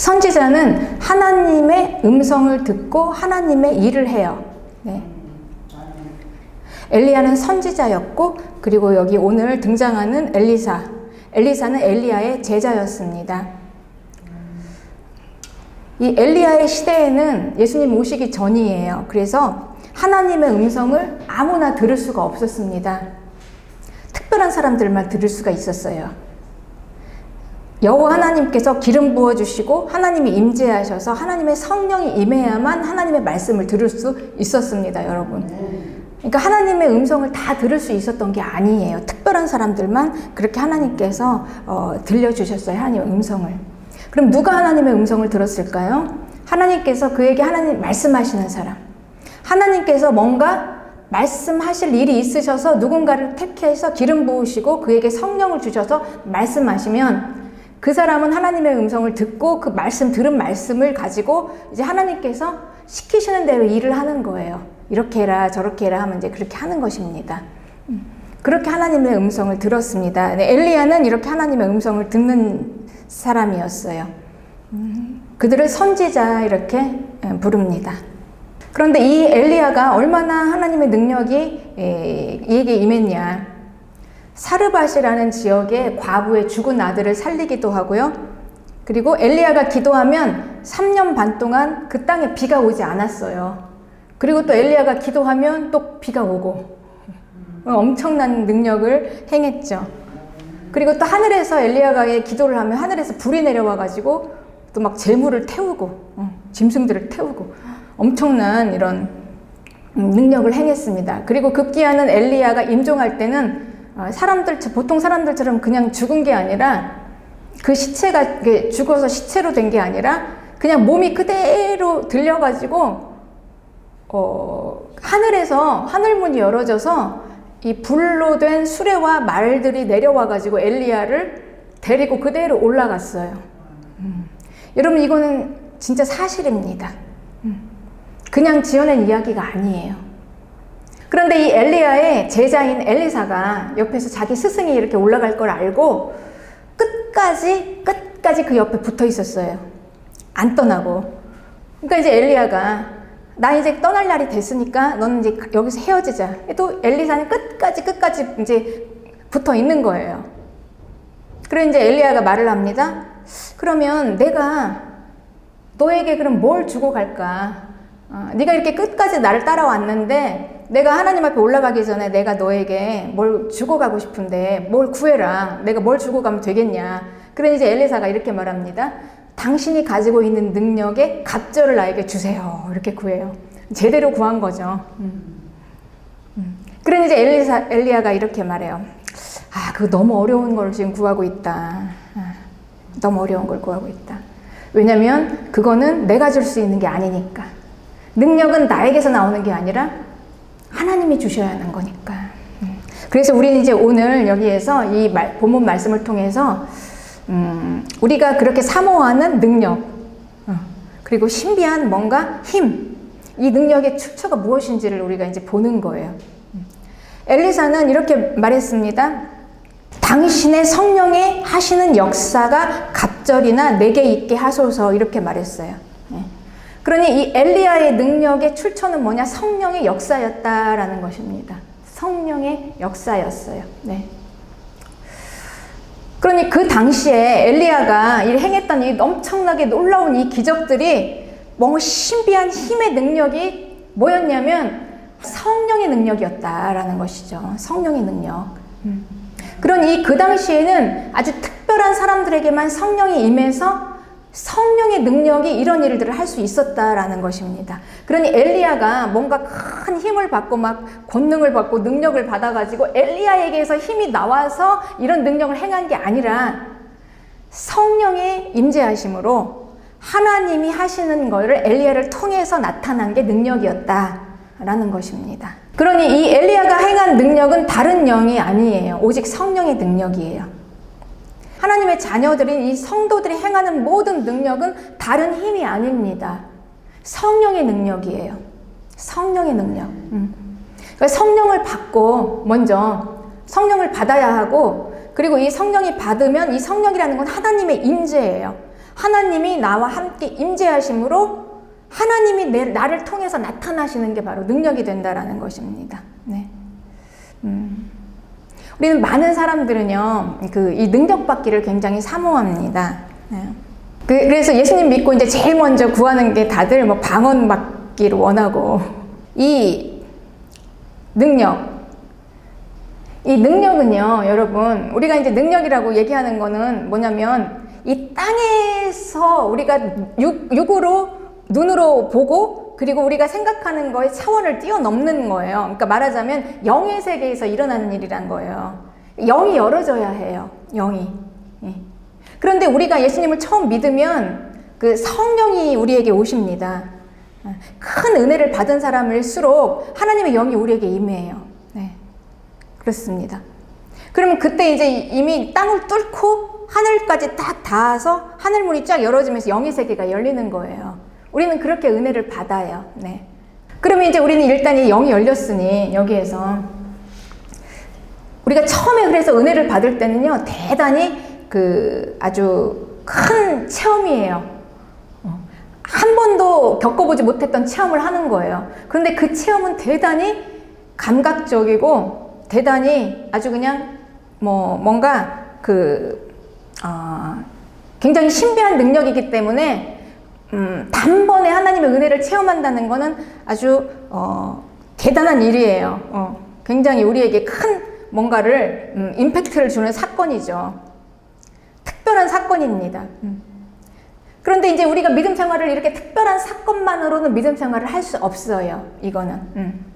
선지자는 하나님의 음성을 듣고 하나님의 일을 해요. 네. 엘리야는 선지자였고, 그리고 여기 오늘 등장하는 엘리사는 엘리야의 제자였습니다. 이 엘리야의 시대에는 예수님 오시기 전이에요. 그래서 하나님의 음성을 아무나 들을 수가 없었습니다. 특별한 사람들만 들을 수가 있었어요. 여호와 하나님께서 기름 부어주시고 하나님이 임재하셔서 하나님의 성령이 임해야만 하나님의 말씀을 들을 수 있었습니다, 여러분. 그러니까 하나님의 음성을 다 들을 수 있었던 게 아니에요. 특별한 사람들만 그렇게 하나님께서 들려주셨어요, 하나님의 음성을. 그럼 누가 하나님의 음성을 들었을까요? 하나님께서 그에게 하나님 말씀하시는 사람. 하나님께서 뭔가 말씀하실 일이 있으셔서 누군가를 택해서 기름 부으시고 그에게 성령을 주셔서 말씀하시면 그 사람은 하나님의 음성을 듣고 그 들은 말씀을 가지고 이제 하나님께서 시키시는 대로 일을 하는 거예요. 이렇게 해라 저렇게 해라 하면 이제 그렇게 하는 것입니다. 그렇게 하나님의 음성을 들었습니다. 네, 엘리야는 이렇게 하나님의 음성을 듣는 사람이었어요. 그들을 선지자 이렇게 부릅니다. 그런데 이 엘리야가 얼마나 하나님의 능력이 이에게 임했냐. 사르밧이라는 지역의 과부의 죽은 아들을 살리기도 하고요. 그리고 엘리야가 기도하면 3년 반 동안 그 땅에 비가 오지 않았어요. 그리고 또 엘리야가 기도하면 또 비가 오고 엄청난 능력을 행했죠. 그리고 또 하늘에서 엘리야가 기도를 하면 하늘에서 불이 내려와 가지고 또 막 재물을 태우고 짐승들을 태우고 엄청난 이런 능력을 행했습니다. 그리고 급기야는 엘리야가 임종할 때는 보통 사람들처럼 그냥 죽은 게 아니라 그 시체가 죽어서 시체로 된 게 아니라 그냥 몸이 그대로 들려가지고 하늘에서 하늘문이 열어져서 이 불로 된 수레와 말들이 내려와가지고 엘리야를 데리고 그대로 올라갔어요. 여러분 이거는 진짜 사실입니다. 그냥 지어낸 이야기가 아니에요. 그런데 이 엘리야의 제자인 엘리사가 옆에서 자기 스승이 이렇게 올라갈 걸 알고 끝까지 그 옆에 붙어 있었어요. 안 떠나고. 그러니까 이제 엘리야가 나 이제 떠날 날이 됐으니까 너는 이제 여기서 헤어지자. 또 엘리사는 끝까지 이제 붙어 있는 거예요. 그래서 이제 엘리야가 말을 합니다. 그러면 내가 너에게 그럼 뭘 주고 갈까? 네가 이렇게 끝까지 나를 따라왔는데 내가 하나님 앞에 올라가기 전에 내가 너에게 뭘 주고 가고 싶은데 뭘 구해라. 내가 뭘 주고 가면 되겠냐. 그러니 이제 엘리사가 이렇게 말합니다. 당신이 가지고 있는 능력의 갑절을 나에게 주세요. 이렇게 구해요. 제대로 구한 거죠. 그러니 이제 엘리야가 이렇게 말해요. 그거 너무 어려운 걸 지금 구하고 있다. 너무 어려운 걸 구하고 있다. 왜냐면 그거는 내가 줄 수 있는 게 아니니까. 능력은 나에게서 나오는 게 아니라 하나님이 주셔야 하는 거니까. 그래서 우리는 이제 오늘 여기에서 이 본문 말씀을 통해서 우리가 그렇게 사모하는 능력, 그리고 신비한 뭔가 힘, 이 능력의 출처가 무엇인지를 우리가 이제 보는 거예요. 엘리사는 이렇게 말했습니다. 당신의 성령의 하시는 역사가 갑절이나 내게 있게 하소서 이렇게 말했어요. 그러니 이 엘리야의 능력의 출처는 뭐냐? 성령의 역사였다라는 것입니다. 성령의 역사였어요. 네. 그러니 그 당시에 엘리야가 행했던 이 엄청나게 놀라운 이 기적들이 뭔가 신비한 힘의 능력이 뭐였냐면 성령의 능력이었다라는 것이죠. 성령의 능력. 그러니 그 당시에는 아주 특별한 사람들에게만 성령이 임해서 성령의 능력이 이런 일들을 할 수 있었다라는 것입니다. 그러니 엘리야가 뭔가 큰 힘을 받고 막 권능을 받고 능력을 받아가지고 엘리야에게서 힘이 나와서 이런 능력을 행한 게 아니라 성령의 임재하심으로 하나님이 하시는 것을 엘리야를 통해서 나타난 게 능력이었다라는 것입니다. 그러니 이 엘리야가 행한 능력은 다른 영이 아니에요. 오직 성령의 능력이에요. 하나님의 자녀들인 이 성도들이 행하는 모든 능력은 다른 힘이 아닙니다. 성령의 능력이에요. 성령의 능력. 그러니까 성령을 받고 먼저 성령을 받아야 하고, 그리고 이 성령이 받으면 이 성령이라는 건 하나님의 임재예요. 하나님이 나와 함께 임재하심으로 하나님이 나를 통해서 나타나시는 게 바로 능력이 된다라는 것입니다. 네. 우리는 많은 사람들은요, 이 능력 받기를 굉장히 사모합니다. 네. 그래서 예수님 믿고 이제 제일 먼저 구하는 게 다들 뭐 방언 받기를 원하고, 이 능력은요, 여러분, 우리가 이제 능력이라고 얘기하는 거는 뭐냐면, 이 땅에서 우리가 육으로, 눈으로 보고, 그리고 우리가 생각하는 거의 차원을 뛰어넘는 거예요. 그러니까 말하자면, 영의 세계에서 일어나는 일이란 거예요. 영이 열어져야 해요, 영이. 예. 그런데 우리가 예수님을 처음 믿으면, 그 성령이 우리에게 오십니다. 큰 은혜를 받은 사람일수록 하나님의 영이 우리에게 임해요. 네. 그렇습니다. 그러면 그때 이제 이미 땅을 뚫고 하늘까지 딱 닿아서 하늘문이 쫙 열어지면서 영의 세계가 열리는 거예요. 우리는 그렇게 은혜를 받아요. 네. 그러면 이제 우리는 일단 이 영이 열렸으니 여기에서 우리가 처음에 그래서 은혜를 받을 때는요, 대단히 아주 큰 체험이에요. 한 번도 겪어보지 못했던 체험을 하는 거예요. 그런데 그 체험은 대단히 감각적이고 대단히 아주 그냥 뭔가 굉장히 신비한 능력이기 때문에 단번에 하나님의 은혜를 체험한다는 거는 아주 대단한 일이에요. 굉장히 우리에게 큰 뭔가를 임팩트를 주는 사건이죠. 특별한 사건입니다. 그런데 이제 우리가 믿음 생활을 이렇게 특별한 사건만으로는 믿음 생활을 할 수 없어요. 이거는.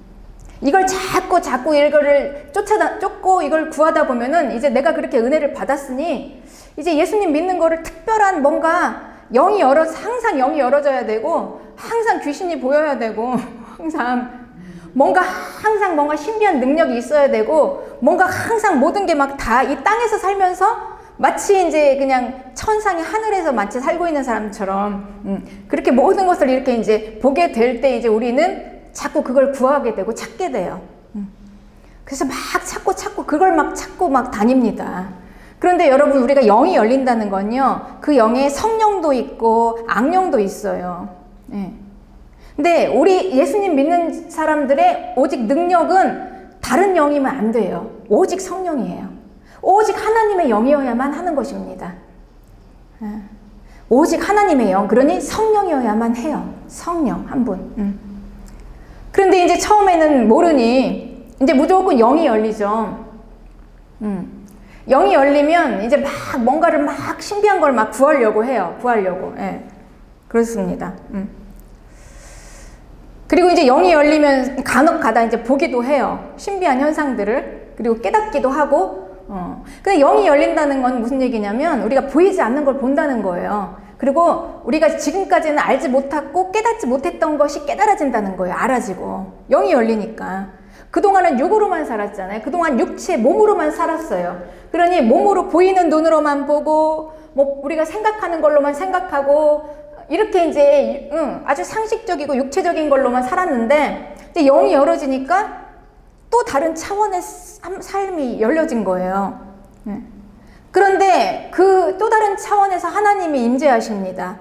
이걸 자꾸 이거를 쫓고 이걸 구하다 보면은 이제 내가 그렇게 은혜를 받았으니 이제 예수님 믿는 거를 특별한 뭔가 항상 영이 열어져야 되고 항상 귀신이 보여야 되고 항상 뭔가 신비한 능력이 있어야 되고 뭔가 항상 모든 게 막 다 이 땅에서 살면서 마치 이제 그냥 천상의 하늘에서 마치 살고 있는 사람처럼 그렇게 모든 것을 이렇게 이제 보게 될 때 이제 우리는 자꾸 그걸 구하게 되고 찾게 돼요. 그래서 막 그걸 막 찾고 막 다닙니다. 그런데 여러분, 우리가 영이 열린다는 건요, 그 영에 성령도 있고 악령도 있어요. 네. 근데 우리 예수님 믿는 사람들의 오직 능력은 다른 영이면 안 돼요. 오직 성령이에요. 오직 하나님의 영이어야만 하는 것입니다. 오직 하나님의 영, 그러니 성령이어야만 해요. 성령 한 분. 그런데 이제 처음에는 모르니 이제 무조건 영이 열리죠. 영이 열리면 이제 막 뭔가를 막 신비한 걸 막 구하려고 해요. 예. 그렇습니다. 그리고 이제 영이 열리면 간혹 가다 이제 보기도 해요. 신비한 현상들을. 그리고 깨닫기도 하고. 근데 영이 열린다는 건 무슨 얘기냐면 우리가 보이지 않는 걸 본다는 거예요. 그리고 우리가 지금까지는 알지 못하고 깨닫지 못했던 것이 깨달아진다는 거예요. 알아지고. 영이 열리니까. 그동안은 육으로만 살았잖아요. 그동안 육체, 몸으로만 살았어요. 그러니 몸으로 보이는 눈으로만 보고, 우리가 생각하는 걸로만 생각하고, 이렇게 이제, 아주 상식적이고 육체적인 걸로만 살았는데, 근데 영이 열어지니까 또 다른 차원의 삶이 열려진 거예요. 그런데 그 또 다른 차원에서 하나님이 임재하십니다.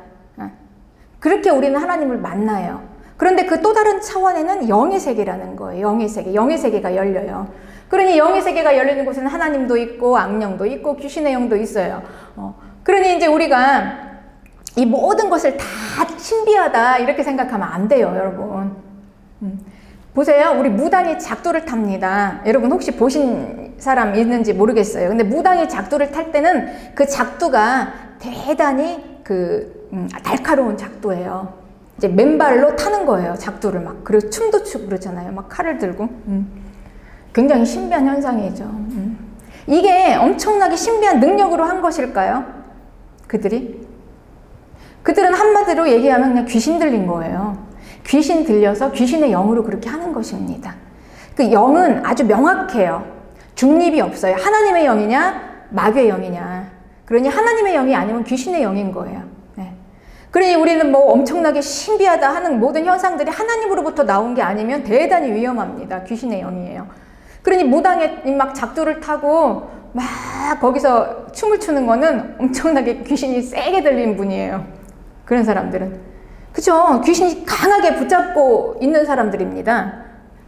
그렇게 우리는 하나님을 만나요. 그런데 그 또 다른 차원에는 영의 세계라는 거예요. 영의 세계가 열려요. 그러니 영의 세계가 열리는 곳에는 하나님도 있고 악령도 있고 귀신의 영도 있어요. 그러니 이제 우리가 이 모든 것을 다 신비하다 이렇게 생각하면 안 돼요, 여러분. 보세요. 우리 무당이 작두를 탑니다. 여러분 혹시 보신 사람 있는지 모르겠어요. 근데 무당이 작두를 탈 때는 그 작두가 대단히 날카로운 작두예요. 이제 맨발로 타는 거예요, 작두를 막. 그리고 춤도 추고 그러잖아요. 막 칼을 들고. 굉장히 신비한 현상이죠. 이게 엄청나게 신비한 능력으로 한 것일까요? 그들은 한마디로 얘기하면 그냥 귀신 들린 거예요. 귀신 들려서 귀신의 영으로 그렇게 하는 것입니다. 그 영은 아주 명확해요. 중립이 없어요. 하나님의 영이냐, 마귀의 영이냐. 그러니 하나님의 영이 아니면 귀신의 영인 거예요. 네. 그러니 우리는 엄청나게 신비하다 하는 모든 현상들이 하나님으로부터 나온 게 아니면 대단히 위험합니다. 귀신의 영이에요. 그러니 무당에 막 작두를 타고 막 거기서 춤을 추는 거는 엄청나게 귀신이 세게 들린 분이에요. 그런 사람들은. 그죠? 귀신이 강하게 붙잡고 있는 사람들입니다.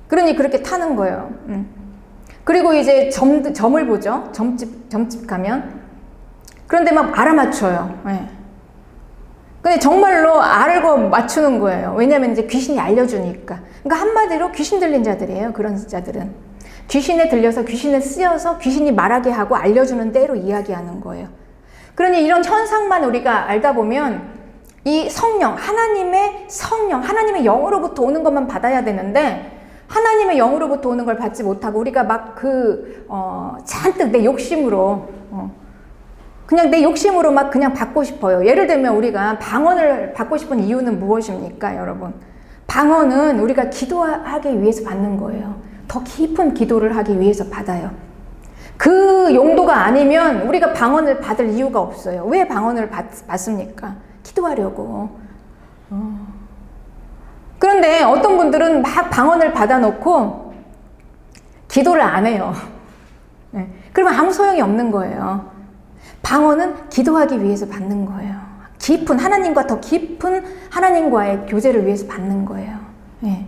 그러니 그렇게 타는 거예요. 그리고 이제 점을 보죠. 점집 가면. 그런데 막 알아맞혀요. 네. 근데 정말로 알고 맞추는 거예요. 왜냐면 이제 귀신이 알려주니까. 그러니까 한마디로 귀신 들린 자들이에요. 그런 자들은. 귀신에 들려서 귀신에 쓰여서 귀신이 말하게 하고 알려주는 대로 이야기하는 거예요. 그러니 이런 현상만 우리가 알다 보면 이 성령, 하나님의 성령, 하나님의 영으로부터 오는 것만 받아야 되는데 하나님의 영으로부터 오는 걸 받지 못하고 우리가 막 잔뜩 내 욕심으로 그냥 내 욕심으로 막 그냥 받고 싶어요. 예를 들면 우리가 방언을 받고 싶은 이유는 무엇입니까, 여러분? 방언은 우리가 기도하기 위해서 받는 거예요. 더 깊은 기도를 하기 위해서 받아요. 그 용도가 아니면 우리가 방언을 받을 이유가 없어요. 왜 방언을 받습니까? 기도하려고. 그런데 어떤 분들은 막 방언을 받아놓고 기도를 안 해요. 네. 그러면 아무 소용이 없는 거예요. 방언은 기도하기 위해서 받는 거예요. 깊은 하나님과 더 깊은 하나님과의 교제를 위해서 받는 거예요. 네.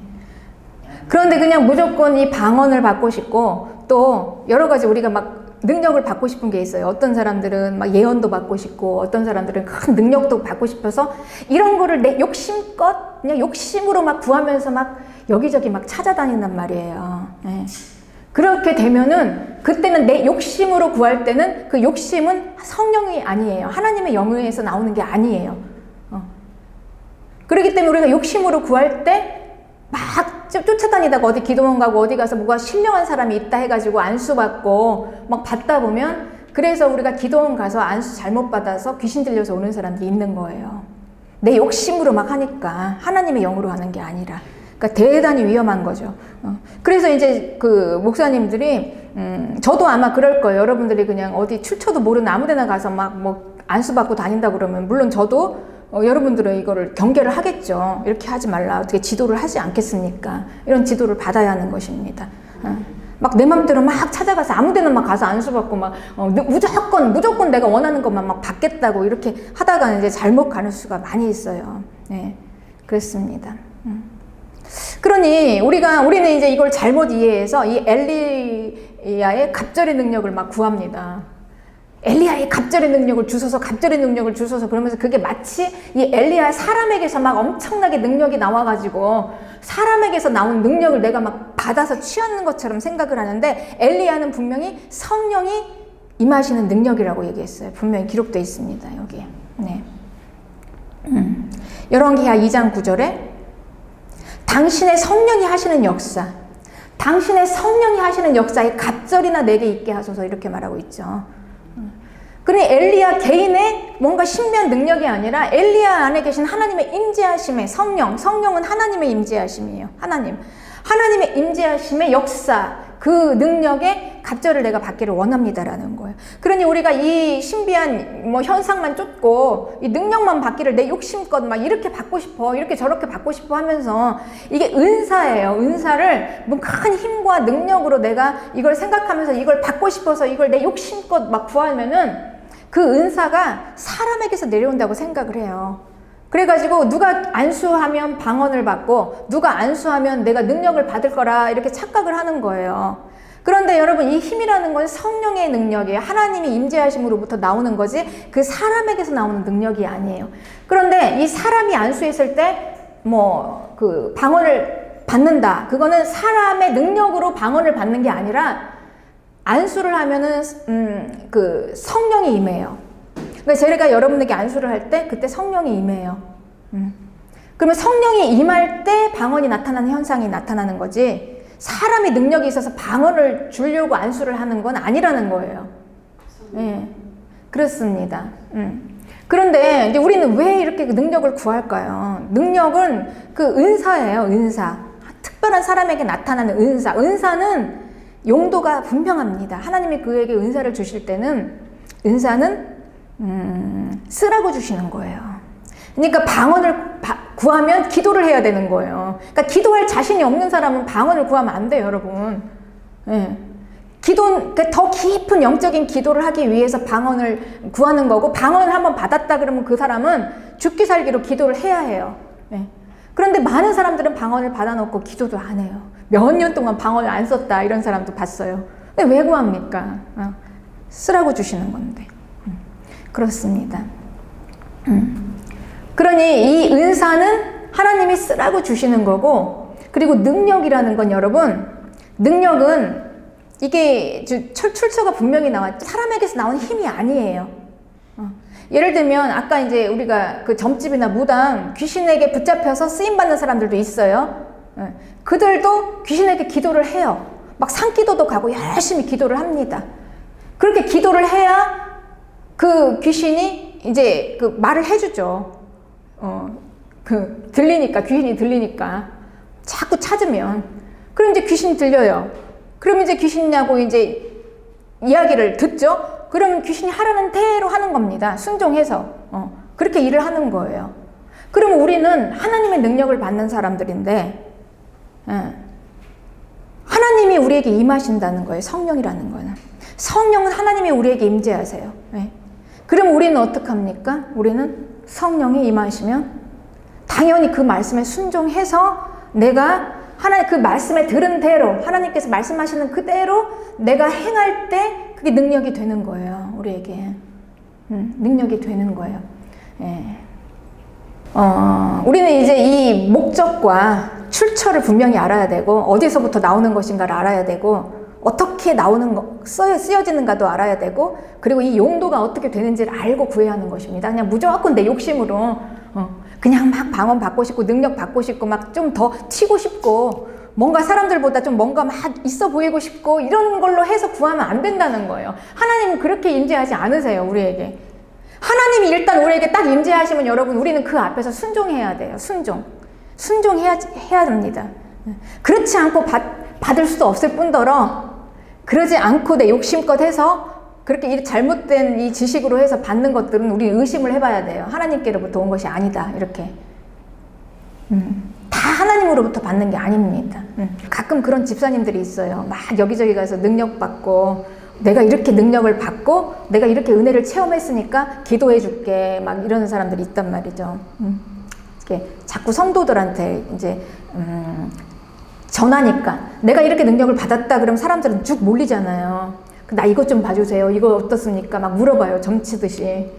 그런데 그냥 무조건 이 방언을 받고 싶고 또 여러 가지 우리가 막 능력을 받고 싶은 게 있어요. 어떤 사람들은 막 예언도 받고 싶고 어떤 사람들은 큰 능력도 받고 싶어서 이런 거를 내 욕심껏 그냥 욕심으로 막 구하면서 막 여기저기 막 찾아다닌단 말이에요. 네. 그렇게 되면은 그때는 내 욕심으로 구할 때는 그 욕심은 성령이 아니에요. 하나님의 영에서 나오는 게 아니에요. 그렇기 때문에 우리가 욕심으로 구할 때 막 쫓아다니다가 어디 기도원 가고 어디 가서 뭐가 신령한 사람이 있다 해가지고 안수 받고 막 받다 보면 그래서 우리가 기도원 가서 안수 잘못 받아서 귀신 들려서 오는 사람들이 있는 거예요. 내 욕심으로 막 하니까 하나님의 영으로 하는 게 아니라. 그러니까 대단히 위험한 거죠. 그래서 이제 그 목사님들이 저도 아마 그럴 거예요. 여러분들이 그냥 어디 출처도 모르는 아무 데나 가서 막 뭐 안수 받고 다닌다 그러면 물론 저도 여러분들은 이거를 경계를 하겠죠. 이렇게 하지 말라. 어떻게 지도를 하지 않겠습니까? 이런 지도를 받아야 하는 것입니다. 막 내 맘대로 막 찾아가서 아무 데나 막 가서 안수 받고 막 무조건 내가 원하는 것만 막 받겠다고 이렇게 하다가 이제 잘못 가는 수가 많이 있어요. 네, 그렇습니다. 그러니 우리는 이제 이걸 잘못 이해해서 이 엘리야의 갑절의 능력을 막 구합니다. 엘리야의 갑절의 능력을 주소서 그러면서 그게 마치 이 엘리야 사람에게서 막 엄청나게 능력이 나와가지고 사람에게서 나온 능력을 내가 막 받아서 취하는 것처럼 생각을 하는데 엘리야는 분명히 성령이 임하시는 능력이라고 얘기했어요. 분명히 기록되어 있습니다. 여기에. 네. 열왕기하 2장 9절에 당신의 성령이 하시는 역사, 당신의 성령이 하시는 역사에 갑절이나 내게 있게 하소서 이렇게 말하고 있죠. 그러니 엘리야 개인의 뭔가 신비한 능력이 아니라 엘리야 안에 계신 하나님의 임재하심의 성령은 하나님의 임재하심이에요. 하나님의 임재하심의 역사, 그 능력의 갑절을 내가 받기를 원합니다라는 거예요. 그러니 우리가 이 신비한 뭐 현상만 쫓고 이 능력만 받기를 내 욕심껏 막 이렇게 받고 싶어, 이렇게 저렇게 받고 싶어 하면서 이게 은사예요. 은사를 뭐 큰 힘과 능력으로 내가 이걸 생각하면서 이걸 받고 싶어서 이걸 내 욕심껏 막 구하면은 그 은사가 사람에게서 내려온다고 생각을 해요. 그래가지고 누가 안수하면 방언을 받고 누가 안수하면 내가 능력을 받을 거라 이렇게 착각을 하는 거예요. 그런데 여러분 이 힘이라는 건 성령의 능력이에요. 하나님이 임재하심으로부터 나오는 거지 그 사람에게서 나오는 능력이 아니에요. 그런데 이 사람이 안수했을 때 뭐 그 방언을 받는다. 그거는 사람의 능력으로 방언을 받는 게 아니라 안수를 하면은 그 성령이 임해요. 그러니까 제가 여러분에게 안수를 할 때 그때 성령이 임해요. 그러면 성령이 임할 때 방언이 나타나는 현상이 나타나는 거지 사람의 능력이 있어서 방언을 주려고 안수를 하는 건 아니라는 거예요. 네, 그렇습니다. 그런데 이제 우리는 왜 이렇게 능력을 구할까요? 능력은 그 은사예요. 은사. 특별한 사람에게 나타나는 은사. 은사는 용도가 분명합니다. 하나님이 그에게 은사를 주실 때는 은사는 쓰라고 주시는 거예요. 그러니까 방언을 구하면 기도를 해야 되는 거예요. 그러니까 기도할 자신이 없는 사람은 방언을 구하면 안 돼요, 여러분. 네. 더 깊은 영적인 기도를 하기 위해서 방언을 구하는 거고, 방언을 한번 받았다 그러면 그 사람은 죽기 살기로 기도를 해야 해요. 네. 그런데 많은 사람들은 방언을 받아놓고 기도도 안 해요. 몇 년 동안 방언을 안 썼다 이런 사람도 봤어요. 근데 왜 구합니까? 쓰라고 주시는 건데. 그렇습니다. 그러니 이 은사는 하나님이 쓰라고 주시는 거고, 그리고 능력이라는 건 여러분, 능력은 이게 출처가 분명히 나왔죠. 사람에게서 나오는 힘이 아니에요. 예를 들면 아까 이제 우리가 그 점집이나 무당 귀신에게 붙잡혀서 쓰임받는 사람들도 있어요. 그들도 귀신에게 기도를 해요. 막 산기도도 가고 열심히 기도를 합니다. 그렇게 기도를 해야 그 귀신이 이제 그 말을 해주죠. 들리니까, 귀신이 들리니까. 자꾸 찾으면. 그럼 이제 귀신이 들려요. 그럼 이제 귀신이냐고 이제 이야기를 듣죠? 그러면 귀신이 하라는 대로 하는 겁니다. 순종해서. 그렇게 일을 하는 거예요. 그러면 우리는 하나님의 능력을 받는 사람들인데, 하나님이 우리에게 임하신다는 거예요. 성령이라는 거는. 성령은 하나님이 우리에게 임재하세요. 그럼 우리는 어떡합니까? 우리는 성령이 임하시면 당연히 그 말씀에 순종해서 내가 하나님 그 말씀에 들은 대로, 하나님께서 말씀하시는 그대로 내가 행할 때 그게 능력이 되는 거예요. 우리에게. 능력이 되는 거예요. 우리는 이제 이 목적과 출처를 분명히 알아야 되고, 어디서부터 나오는 것인가를 알아야 되고, 어떻게 나오는 쓰여지는가도 알아야 되고, 그리고 이 용도가 어떻게 되는지를 알고 구해야 하는 것입니다. 그냥 무조건 내 욕심으로 그냥 막 방언 받고 싶고 능력 받고 싶고 막 좀 더 튀고 싶고 뭔가 사람들보다 좀 뭔가 막 있어 보이고 싶고 이런 걸로 해서 구하면 안 된다는 거예요. 하나님은 그렇게 임재하지 않으세요. 우리에게. 하나님이 일단 우리에게 딱 임재하시면 여러분, 우리는 그 앞에서 순종해야 돼요. 순종해야 됩니다. 그렇지 않고 받을 수도 없을 뿐더러, 그러지 않고 내 욕심껏 해서 그렇게 잘못된 이 지식으로 해서 받는 것들은 우리 의심을 해봐야 돼요. 하나님께로부터 온 것이 아니다. 이렇게. 다 하나님으로부터 받는 게 아닙니다. 가끔 그런 집사님들이 있어요. 막 여기저기 가서 능력 받고, 내가 이렇게 능력을 받고 내가 이렇게 은혜를 체험했으니까 기도해 줄게 막 이러는 사람들이 있단 말이죠. 이렇게 자꾸 성도들한테 이제 전하니까 내가 이렇게 능력을 받았다 그러면 사람들은 쭉 몰리잖아요. 나 이것 좀 봐주세요. 이거 어떻습니까? 막 물어봐요. 점치듯이.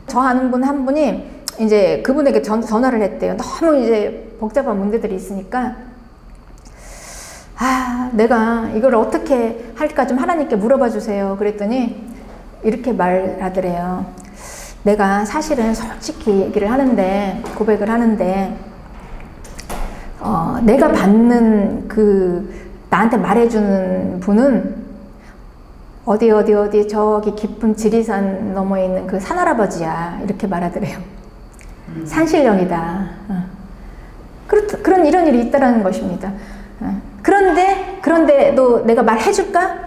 저 아는 분 한 분이 이제 그분에게 전화를 했대요. 너무 이제 복잡한 문제들이 있으니까, 내가 이걸 어떻게 할까 좀 하나님께 물어봐 주세요. 그랬더니 이렇게 말하더래요. 내가 사실은 솔직히 얘기를 하는데, 고백을 하는데, 내가 받는 나한테 말해주는 분은 어디 저기 깊은 지리산 너머에 있는 그 산할아버지야. 이렇게 말하더래요. 산신령이다. 그런 이런 일이 있다라는 것입니다. 그런데도 내가 말해줄까?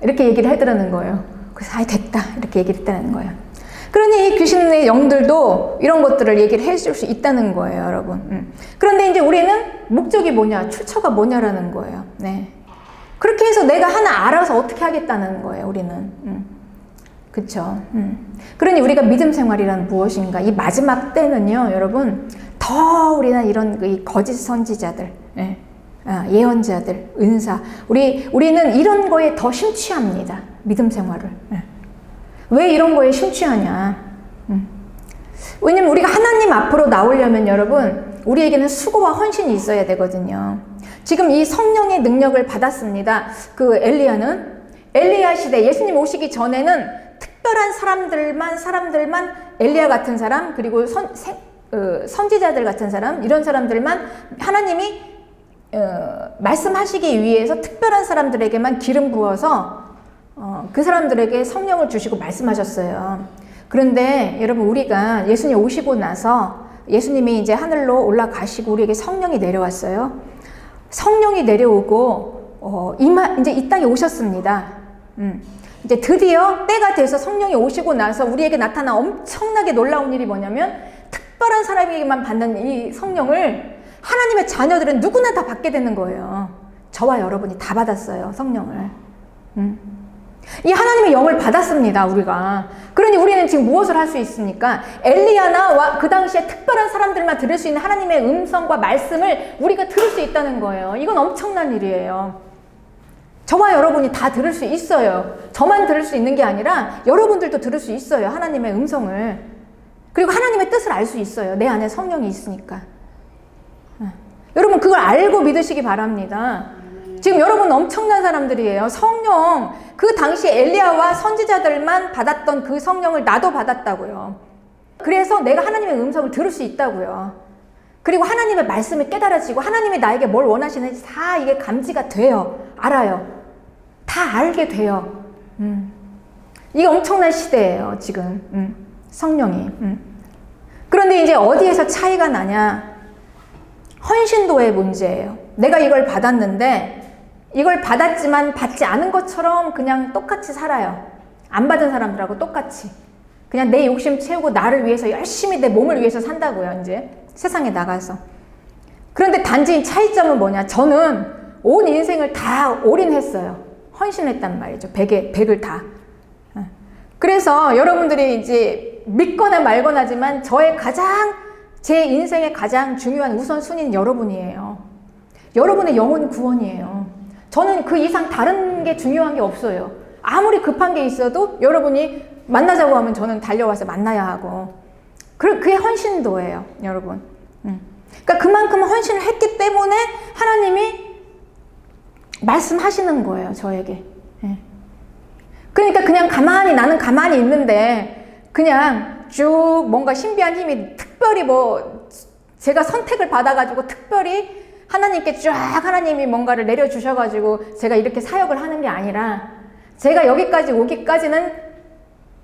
이렇게 얘기를 하더라는 거예요. 그래서 됐다. 이렇게 얘기를 했다는 거예요. 그러니 이 귀신의 영들도 이런 것들을 얘기를 해줄 수 있다는 거예요, 여러분. 그런데 이제 우리는 목적이 뭐냐, 출처가 뭐냐라는 거예요. 네. 그렇게 해서 내가 하나 알아서 어떻게 하겠다는 거예요, 우리는. 그쵸. 그러니 우리가 믿음 생활이란 무엇인가, 이 마지막 때는요, 여러분, 더 우리는 이런 이 거짓 선지자들, 예언자들, 은사, 우리는 이런 거에 더 심취합니다. 믿음 생활을. 왜 이런 거에 심취하냐? 왜냐면 우리가 하나님 앞으로 나오려면 여러분, 우리에게는 수고와 헌신이 있어야 되거든요. 지금 이 성령의 능력을 받았습니다. 그 엘리야 시대, 예수님 오시기 전에는 특별한 사람들만 엘리야 같은 사람, 그리고 선지자들 같은 사람, 이런 사람들만 하나님이 말씀하시기 위해서 특별한 사람들에게만 기름 부어서 그 사람들에게 성령을 주시고 말씀하셨어요. 그런데 여러분, 우리가 예수님 오시고 나서 예수님이 이제 하늘로 올라가시고 우리에게 성령이 내려왔어요. 성령이 내려오고 이제 이 땅에 오셨습니다. 이제 드디어 때가 돼서 성령이 오시고 나서 우리에게 나타난 엄청나게 놀라운 일이 뭐냐면, 특별한 사람에게만 받는 이 성령을 하나님의 자녀들은 누구나 다 받게 되는 거예요. 저와 여러분이 다 받았어요, 성령을. 이 하나님의 영을 받았습니다, 우리가. 그러니 우리는 지금 무엇을 할 수 있습니까? 엘리야나 그 당시에 특별한 사람들만 들을 수 있는 하나님의 음성과 말씀을 우리가 들을 수 있다는 거예요. 이건 엄청난 일이에요. 저와 여러분이 다 들을 수 있어요. 저만 들을 수 있는 게 아니라 여러분들도 들을 수 있어요, 하나님의 음성을. 그리고 하나님의 뜻을 알 수 있어요. 내 안에 성령이 있으니까. 여러분 그걸 알고 믿으시기 바랍니다. 지금 여러분 엄청난 사람들이에요. 성령, 그 당시 엘리야와 선지자들만 받았던 그 성령을 나도 받았다고요. 그래서 내가 하나님의 음성을 들을 수 있다고요. 그리고 하나님의 말씀이 깨달아지고 하나님이 나에게 뭘 원하시는지 다 이게 감지가 돼요. 알아요. 다 알게 돼요. 이게 엄청난 시대예요, 지금. 성령이. 그런데 이제 어디에서 차이가 나냐? 헌신도의 문제예요. 내가 이걸 받았는데 이걸 받았지만 받지 않은 것처럼 그냥 똑같이 살아요. 안 받은 사람들하고 똑같이. 그냥 내 욕심 채우고 나를 위해서 열심히 내 몸을 위해서 산다고요, 이제. 세상에 나가서. 그런데 단지 차이점은 뭐냐? 저는 온 인생을 다 올인했어요. 헌신했단 말이죠. 100을 다. 그래서 여러분들이 이제 믿거나 말거나지만 제 인생의 가장 중요한 우선순위는 여러분이에요. 여러분의 영혼 구원이에요. 저는 그 이상 다른 게 중요한 게 없어요. 아무리 급한 게 있어도 여러분이 만나자고 하면 저는 달려와서 만나야 하고. 그게 헌신도예요, 여러분. 그러니까 그만큼 헌신을 했기 때문에 하나님이 말씀하시는 거예요, 저에게. 그러니까 그냥 나는 가만히 있는데 그냥 쭉 뭔가 신비한 힘이 특별히 제가 선택을 받아가지고 특별히 하나님께 쫙 하나님이 뭔가를 내려주셔가지고 제가 이렇게 사역을 하는 게 아니라 제가 여기까지 오기까지는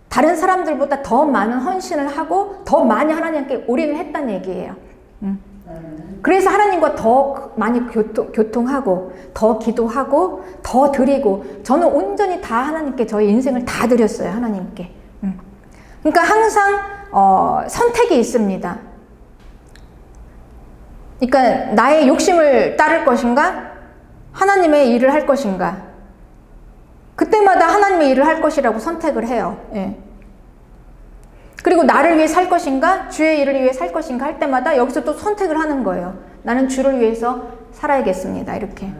다른 사람들보다 더 많은 헌신을 하고 더 많이 하나님께 올인을 했다는 얘기예요. 그래서 하나님과 더 많이 교통하고 더 기도하고 더 드리고 저는 온전히 다 하나님께 저의 인생을 다 드렸어요, 하나님께. 그러니까 항상 선택이 있습니다. 그러니까 나의 욕심을 따를 것인가? 하나님의 일을 할 것인가? 그때마다 하나님의 일을 할 것이라고 선택을 해요. 예. 그리고 나를 위해 살 것인가? 주의 일을 위해 살 것인가? 할 때마다 여기서 또 선택을 하는 거예요. 나는 주를 위해서 살아야겠습니다. 이렇게.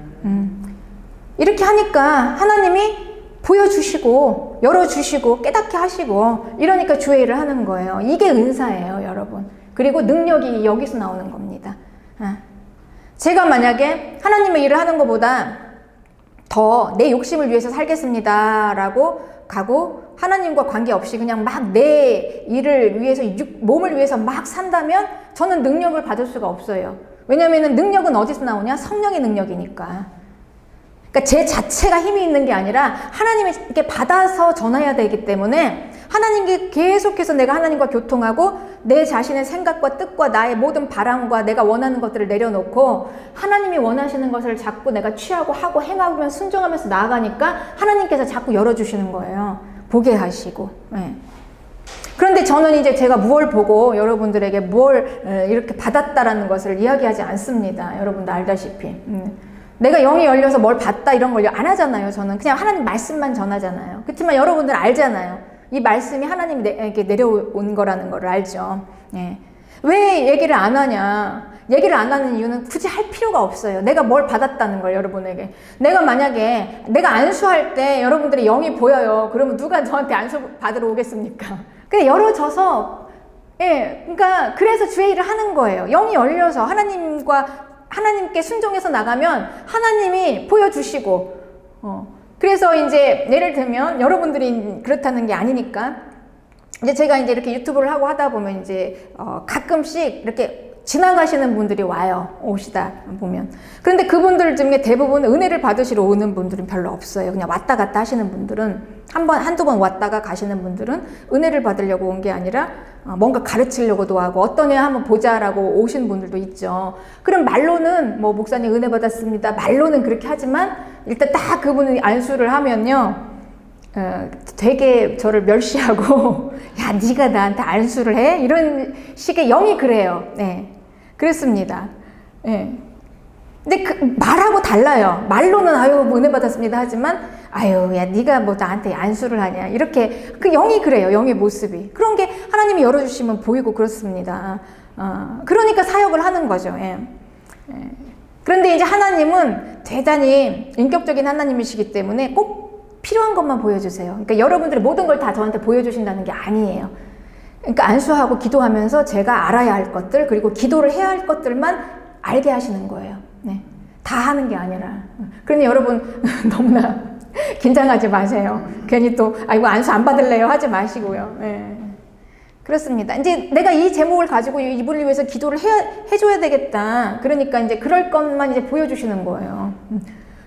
이렇게 하니까 하나님이 보여주시고 열어주시고 깨닫게 하시고 이러니까 주의 일을 하는 거예요. 이게 은사예요, 여러분. 그리고 능력이 여기서 나오는 겁니다. 제가 만약에 하나님의 일을 하는 것보다 더 내 욕심을 위해서 살겠습니다 라고 가고 하나님과 관계없이 그냥 막 내 일을 위해서 몸을 위해서 막 산다면 저는 능력을 받을 수가 없어요. 왜냐하면 능력은 어디서 나오냐? 성령의 능력이니까. 그러니까 제 자체가 힘이 있는 게 아니라 하나님께 받아서 전해야 되기 때문에 하나님께 계속해서 내가 하나님과 교통하고 내 자신의 생각과 뜻과 나의 모든 바람과 내가 원하는 것들을 내려놓고 하나님이 원하시는 것을 자꾸 내가 취하고 하고 행하면 순종하면서 나아가니까 하나님께서 자꾸 열어주시는 거예요. 보게 하시고. 네. 그런데 저는 이제 제가 무엇을 보고 여러분들에게 뭘 이렇게 받았다라는 것을 이야기하지 않습니다. 여러분도 알다시피. 내가 영이 열려서 뭘 봤다 이런 걸 안 하잖아요. 저는 그냥 하나님 말씀만 전하잖아요. 그렇지만 여러분들 알잖아요. 이 말씀이 하나님에게 내려온 거라는 걸 알죠. 예. 왜 얘기를 안 하냐? 얘기를 안 하는 이유는 굳이 할 필요가 없어요. 내가 뭘 받았다는 걸 여러분에게. 내가 만약에 내가 안수할 때 여러분들의 영이 보여요. 그러면 누가 저한테 안수 받으러 오겠습니까? 근데 열어져서 그러니까 그래서 주의 일을 하는 거예요. 영이 열려서 하나님께 순종해서 나가면 하나님이 보여주시고 그래서 이제 예를 들면 여러분들이 그렇다는 게 아니니까 이제 제가 이제 이렇게 유튜브를 하고 하다 보면 이제 가끔씩 이렇게 지나가시는 분들이 오시다 보면. 그런데 그분들 중에 대부분 은혜를 받으시러 오는 분들은 별로 없어요. 그냥 왔다 갔다 하시는 분들은 한두 번 왔다가 가시는 분들은 은혜를 받으려고 온 게 아니라 뭔가 가르치려고도 하고 어떤 애 한번 보자라고 오신 분들도 있죠. 그럼 말로는 목사님 은혜 받았습니다. 말로는 그렇게 하지만 일단 딱 그분이 안수를 하면요. 되게 저를 멸시하고 야 네가 나한테 안수를 해? 이런 식의 영이 그래요. 네, 그렇습니다. 네. 근데 말하고 달라요. 말로는 은혜 받았습니다 하지만 아유, 야, 네가 뭐 나한테 안수를 하냐. 이렇게, 그 영이 그래요. 영의 모습이. 그런 게 하나님이 열어주시면 보이고 그렇습니다. 그러니까 사역을 하는 거죠. 예. 그런데 이제 하나님은 대단히 인격적인 하나님이시기 때문에 꼭 필요한 것만 보여주세요. 그러니까 여러분들이 모든 걸 다 저한테 보여주신다는 게 아니에요. 그러니까 안수하고 기도하면서 제가 알아야 할 것들, 그리고 기도를 해야 할 것들만 알게 하시는 거예요. 네. 다 하는 게 아니라. 그러니 여러분 너무나 긴장하지 마세요. 괜히 또 이거 안수 안 받을래요 하지 마시고요. 네. 그렇습니다. 이제 내가 이 제목을 가지고 이분을 위해서 기도를 해줘야 되겠다. 그러니까 이제 그럴 것만 이제 보여주시는 거예요.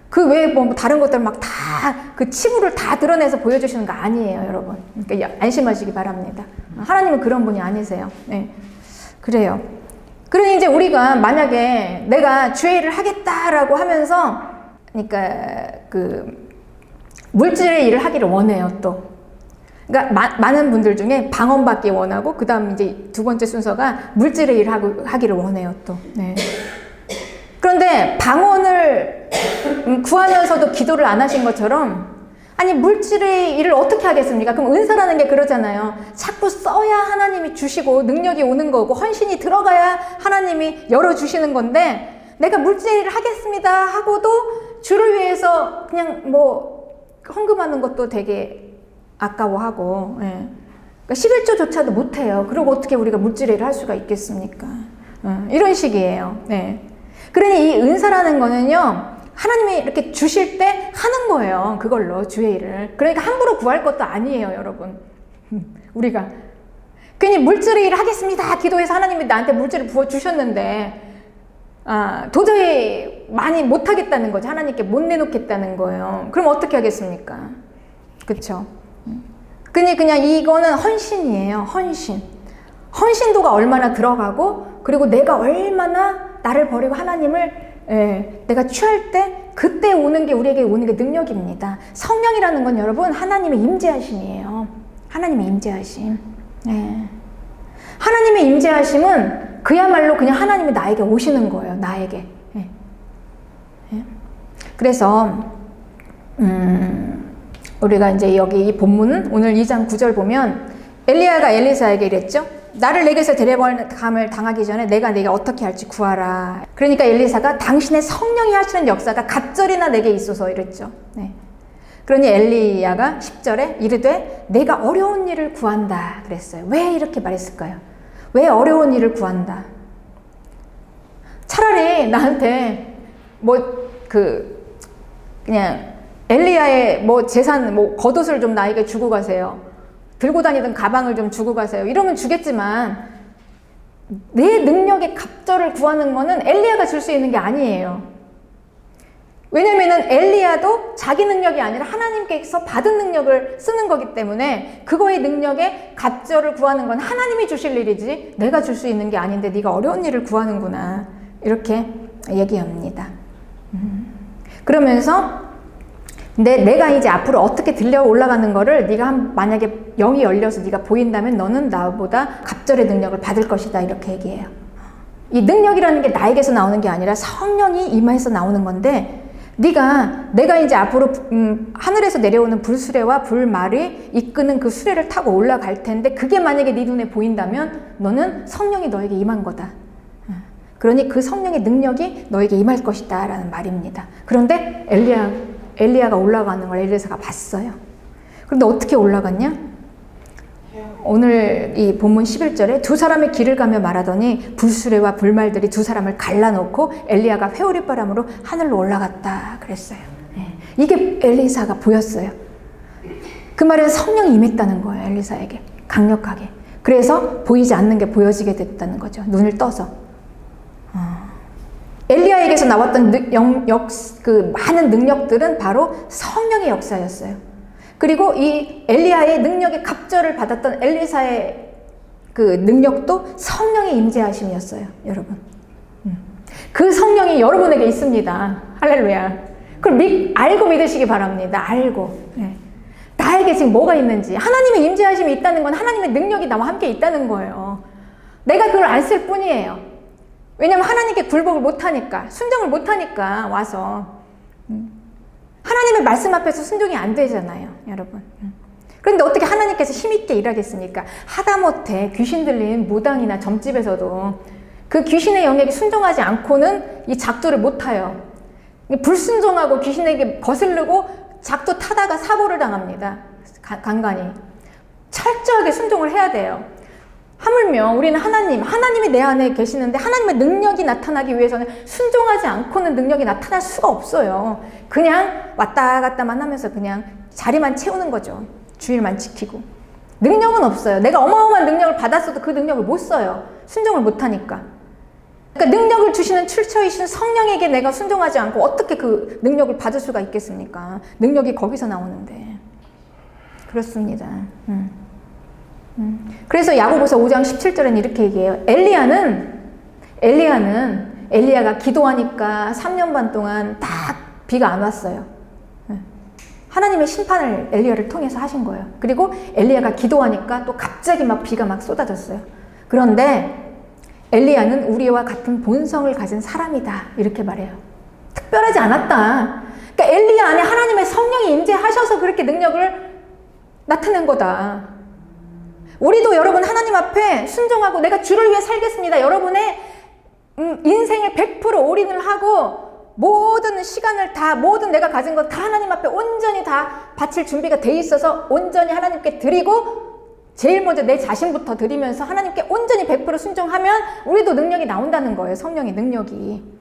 그 외에 뭐 다른 것들 막 다 그 치부를 다 드러내서 보여주시는 거 아니에요, 여러분. 그러니까 안심하시기 바랍니다. 하나님은 그런 분이 아니세요. 네. 그래요. 그러니 이제 우리가 만약에 내가 주의 일을 하겠다라고 하면서, 그러니까 그 물질의 일을 하기를 원해요, 또. 그러니까 많은 분들 중에 방언받기 원하고, 그 다음 이제 두 번째 순서가 물질의 일을 하기를 원해요, 또. 네. 그런데 방언을 구하면서도 기도를 안 하신 것처럼, 아니 물질의 일을 어떻게 하겠습니까? 그럼 은사라는 게 그러잖아요. 자꾸 써야 하나님이 주시고 능력이 오는 거고 헌신이 들어가야 하나님이 열어주시는 건데, 내가 물질의 일을 하겠습니다 하고도 주를 위해서 그냥 뭐 헌금하는 것도 되게 아까워하고, 예. 그러니까 11조조차도 못해요. 그리고 어떻게 우리가 물질의 일을 할 수가 있겠습니까? 이런 식이에요. 네. 그러니 이 은사라는 거는요, 하나님이 이렇게 주실 때 하는 거예요. 그걸로 주의 일을. 그러니까 함부로 구할 것도 아니에요, 여러분. 우리가 괜히 물질의 일을 하겠습니다 기도해서 하나님이 나한테 물질을 부어주셨는데 도저히 많이 못하겠다는 거죠. 하나님께 못 내놓겠다는 거예요. 그럼 어떻게 하겠습니까? 그쵸? 그냥 이거는 헌신이에요. 헌신도가 얼마나 들어가고, 그리고 내가 얼마나 나를 버리고 하나님을 내가 취할 때 그때 오는 게 우리에게 오는 게 능력입니다. 성령이라는 건 여러분 하나님의 임재하심이에요. 하나님의 임재하심. 하나님의 임재하심은 그야말로 그냥 하나님이 나에게 오시는 거예요. 나에게. 그래서 우리가 이제 여기 이 본문 오늘 2장 9절 보면 엘리야가 엘리사에게 이랬죠. 나를 내게서 데려감을 당하기 전에 내가 네게 어떻게 할지 구하라. 그러니까 엘리사가 당신의 성령이 하시는 역사가 갑절이나 내게 있어서 이랬죠. 네. 그러니 엘리야가 10절에 이르되 내가 어려운 일을 구한다 그랬어요. 왜 이렇게 말했을까요? 왜 어려운 일을 구한다? 차라리 나한테 그냥 엘리야의 재산 겉옷을 좀 나에게 주고 가세요. 들고 다니던 가방을 좀 주고 가세요. 이러면 주겠지만 내 능력의 갑절을 구하는 거는 엘리야가 줄 수 있는 게 아니에요. 왜냐면은 엘리야도 자기 능력이 아니라 하나님께서 받은 능력을 쓰는 거기 때문에 그거의 능력의 갑절을 구하는 건 하나님이 주실 일이지 내가 줄 수 있는 게 아닌데 네가 어려운 일을 구하는구나. 이렇게 얘기합니다. 그러면서 내가 이제 앞으로 어떻게 들려 올라가는 거를 네가 만약에 영이 열려서 네가 보인다면 너는 나보다 갑절의 능력을 받을 것이다. 이렇게 얘기해요. 이 능력이라는 게 나에게서 나오는 게 아니라 성령이 임하에서 나오는 건데, 내가 이제 앞으로 하늘에서 내려오는 불수레와 불말이 이끄는 그 수레를 타고 올라갈 텐데 그게 만약에 네 눈에 보인다면 너는 성령이 너에게 임한 거다. 그러니 그 성령의 능력이 너에게 임할 것이다 라는 말입니다. 그런데 엘리야가 올라가는 걸 엘리사가 봤어요. 그런데 어떻게 올라갔냐? 오늘 이 본문 11절에 두 사람의 길을 가며 말하더니 불수레와 불말들이 두 사람을 갈라놓고 엘리야가 회오리바람으로 하늘로 올라갔다 그랬어요. 이게 엘리사가 보였어요. 그 말은 성령이 임했다는 거예요. 엘리사에게 강력하게. 그래서 보이지 않는 게 보여지게 됐다는 거죠. 눈을 떠서. 엘리야에게서 나왔던 그 많은 능력들은 바로 성령의 역사였어요. 그리고 이 엘리야의 능력의 갑절을 받았던 엘리사의 그 능력도 성령의 임재하심이었어요, 여러분. 그 성령이 여러분에게 있습니다. 할렐루야. 그걸 알고 믿으시기 바랍니다. 알고. 나에게 지금 뭐가 있는지. 하나님의 임재하심이 있다는 건 하나님의 능력이 나와 함께 있다는 거예요. 내가 그걸 안 쓸 뿐이에요. 왜냐면 하나님께 굴복을 못하니까, 순종을 못하니까 와서. 하나님의 말씀 앞에서 순종이 안 되잖아요, 여러분. 그런데 어떻게 하나님께서 힘있게 일하겠습니까? 하다못해 귀신 들린 무당이나 점집에서도 그 귀신의 영역에 순종하지 않고는 이 작도를 못 타요. 불순종하고 귀신에게 거슬르고 작도 타다가 사고를 당합니다. 간간히. 철저하게 순종을 해야 돼요. 하물며 우리는 하나님이 내 안에 계시는데 하나님의 능력이 나타나기 위해서는 순종하지 않고는 능력이 나타날 수가 없어요. 그냥 왔다 갔다만 하면서 그냥 자리만 채우는 거죠. 주일만 지키고. 능력은 없어요. 내가 어마어마한 능력을 받았어도 그 능력을 못 써요. 순종을 못 하니까. 그러니까 능력을 주시는 출처이신 성령에게 내가 순종하지 않고 어떻게 그 능력을 받을 수가 있겠습니까? 능력이 거기서 나오는데. 그렇습니다. 그래서 야고보서 5장 17절은 이렇게 얘기해요. 엘리야가 기도하니까 3년 반 동안 딱 비가 안 왔어요. 하나님의 심판을 엘리야를 통해서 하신 거예요. 그리고 엘리야가 기도하니까 또 갑자기 막 비가 막 쏟아졌어요. 그런데 엘리야는 우리와 같은 본성을 가진 사람이다. 이렇게 말해요. 특별하지 않았다. 그러니까 엘리야 안에 하나님의 성령이 임재하셔서 그렇게 능력을 나타낸 거다. 우리도 여러분 하나님 앞에 순종하고 내가 주를 위해 살겠습니다. 여러분의 인생을 100% 올인을 하고 모든 시간을 다, 모든 내가 가진 것 다 하나님 앞에 온전히 다 바칠 준비가 돼 있어서 온전히 하나님께 드리고 제일 먼저 내 자신부터 드리면서 하나님께 온전히 100% 순종하면 우리도 능력이 나온다는 거예요. 성령의 능력이.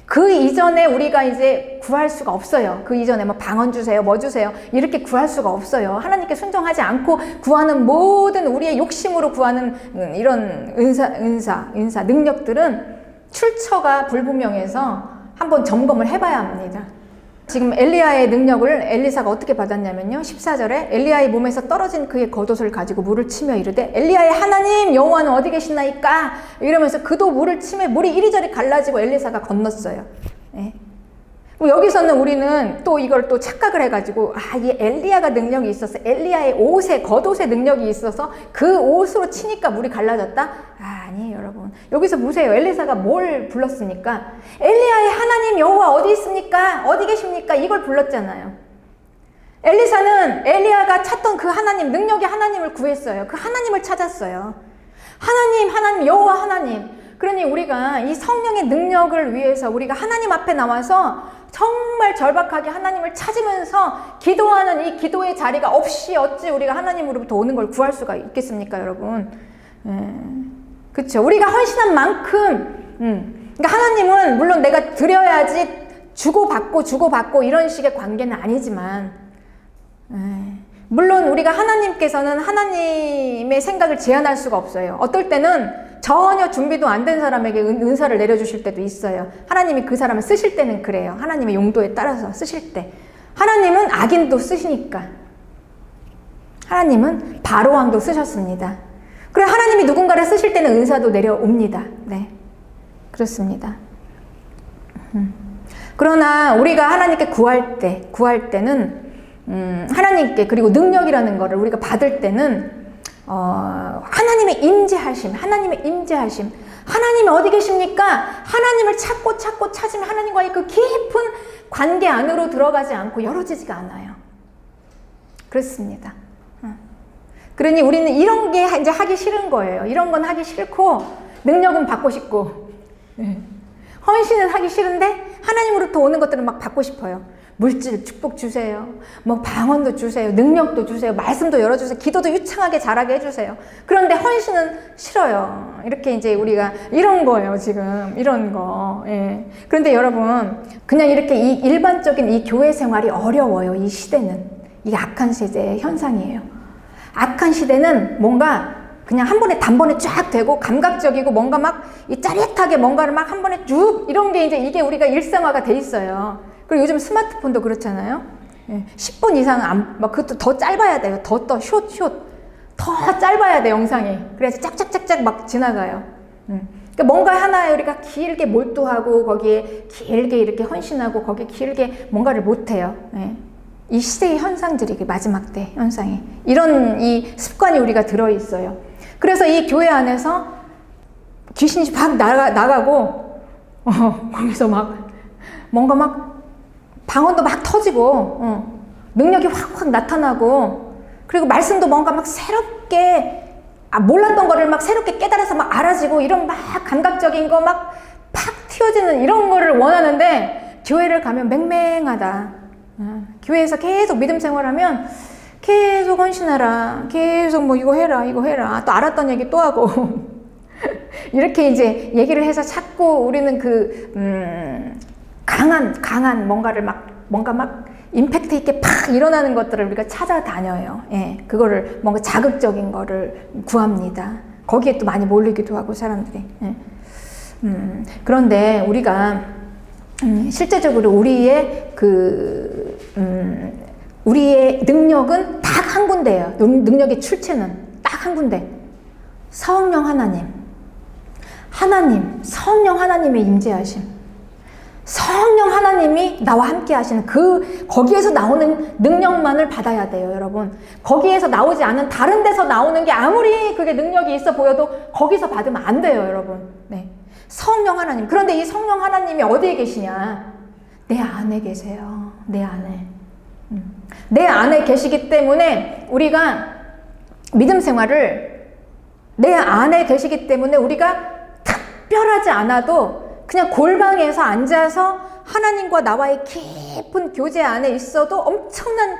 그 이전에 우리가 이제 구할 수가 없어요. 그 이전에 뭐 방언 주세요, 뭐 주세요, 이렇게 구할 수가 없어요. 하나님께 순종하지 않고 구하는 모든 우리의 욕심으로 구하는 이런 은사, 능력들은 출처가 불분명해서 한번 점검을 해봐야 합니다. 지금 엘리야의 능력을 엘리사가 어떻게 받았냐면요. 14절에 엘리야의 몸에서 떨어진 그의 겉옷을 가지고 물을 치며 이르되 엘리야의 하나님 여호와는 어디 계시나이까? 이러면서 그도 물을 치며 물이 이리저리 갈라지고 엘리사가 건넜어요. 네. 여기서는 우리는 또 이걸 또 착각을 해가지고 이 엘리야가 능력이 있어서 엘리야의 겉옷에 능력이 있어서 그 옷으로 치니까 물이 갈라졌다? 아니에요, 여러분. 여기서 보세요. 엘리사가 뭘 불렀습니까? 엘리야의 하나님 여호와 어디 있습니까? 어디 계십니까? 이걸 불렀잖아요. 엘리사는 엘리야가 찾던 그 하나님, 능력의 하나님을 구했어요. 그 하나님을 찾았어요. 하나님, 여호와 하나님. 그러니 우리가 이 성령의 능력을 위해서 우리가 하나님 앞에 나와서 정말 절박하게 하나님을 찾으면서 기도하는 이 기도의 자리가 없이 어찌 우리가 하나님으로부터 오는 걸 구할 수가 있겠습니까, 여러분? 그렇죠. 우리가 헌신한 만큼, 그러니까 하나님은 물론 내가 드려야지 주고받고 이런 식의 관계는 아니지만, 물론 우리가 하나님께서는 하나님의 생각을 제한할 수가 없어요. 어떨 때는 전혀 준비도 안 된 사람에게 은사를 내려주실 때도 있어요. 하나님이 그 사람을 쓰실 때는 그래요. 하나님의 용도에 따라서 쓰실 때. 하나님은 악인도 쓰시니까. 하나님은 바로왕도 쓰셨습니다. 그래 하나님이 누군가를 쓰실 때는 은사도 내려옵니다. 네, 그렇습니다. 그러나 우리가 하나님께 구할 때는 하나님께 그리고 능력이라는 거를 우리가 받을 때는 하나님의 임재하심, 하나님이 어디 계십니까? 하나님을 찾고 찾으면 하나님과의 그 깊은 관계 안으로 들어가지 않고 열어지지가 않아요. 그렇습니다. 그러니 우리는 이런 게 이제 하기 싫은 거예요. 이런 건 하기 싫고 능력은 받고 싶고 헌신은 하기 싫은데 하나님으로부터 오는 것들은 막 받고 싶어요. 물질 축복 주세요. 뭐 방언도 주세요. 능력도 주세요. 말씀도 열어주세요. 기도도 유창하게 잘하게 해주세요. 그런데 헌신은 싫어요. 이렇게 이제 우리가 이런 거예요. 지금 이런 거. 예. 그런데 여러분 그냥 이렇게 이 일반적인 이 교회 생활이 어려워요. 이 시대는. 이게 악한 시대의 현상이에요. 악한 시대는 뭔가 그냥 한 번에 단번에 쫙 되고 감각적이고 뭔가 막 이 짜릿하게 뭔가를 막 한 번에 쭉 이런 게 이제 이게 우리가 일상화가 돼 있어요. 그리고 요즘 스마트폰도 그렇잖아요. 10분 이상 막 그것도 더 짧아야 돼요. 더 숏. 더 짧아야 돼, 영상이. 그래서 짝짝짝짝 막 지나가요. 그러니까 뭔가 하나에 우리가 길게 몰두하고 거기에 길게 이렇게 헌신하고 거기에 길게 뭔가를 못해요. 이 시대의 현상들이 마지막 때 현상이. 이런 이 습관이 우리가 들어있어요. 그래서 이 교회 안에서 귀신이 막 나가고, 거기서 막 뭔가 막 방언도 막 터지고, 능력이 확확 나타나고, 그리고 말씀도 뭔가 막 새롭게, 몰랐던 거를 막 새롭게 깨달아서 막 알아지고, 이런 막 감각적인 거 막 팍 튀어지는 이런 거를 원하는데, 교회를 가면 맹맹하다. 교회에서 계속 믿음 생활하면 계속 헌신하라. 계속 뭐 이거 해라, 이거 해라. 또 알았던 얘기 또 하고. 이렇게 이제 얘기를 해서 자꾸 우리는 강한 뭔가 막 임팩트 있게 팍 일어나는 것들을 우리가 찾아다녀요. 예, 그거를 뭔가 자극적인 거를 구합니다. 거기에 또 많이 몰리기도 하고, 사람들이. 예. 그런데 우리가, 실제적으로 우리의 우리의 능력은 딱 한 군데예요. 능력의 출처는 딱 한 군데. 성령 하나님, 성령 하나님의 임재하심. 성령 하나님이 나와 함께 하시는 거기에서 나오는 능력만을 받아야 돼요, 여러분. 거기에서 나오지 않은 다른 데서 나오는 게 아무리 그게 능력이 있어 보여도 거기서 받으면 안 돼요, 여러분. 네. 성령 하나님. 그런데 이 성령 하나님이 어디에 계시냐? 내 안에 계세요. 내 안에. 내 안에 계시기 때문에 우리가 믿음 생활을 내 안에 계시기 때문에 우리가 특별하지 않아도 그냥 골방에서 앉아서 하나님과 나와의 깊은 교제 안에 있어도 엄청난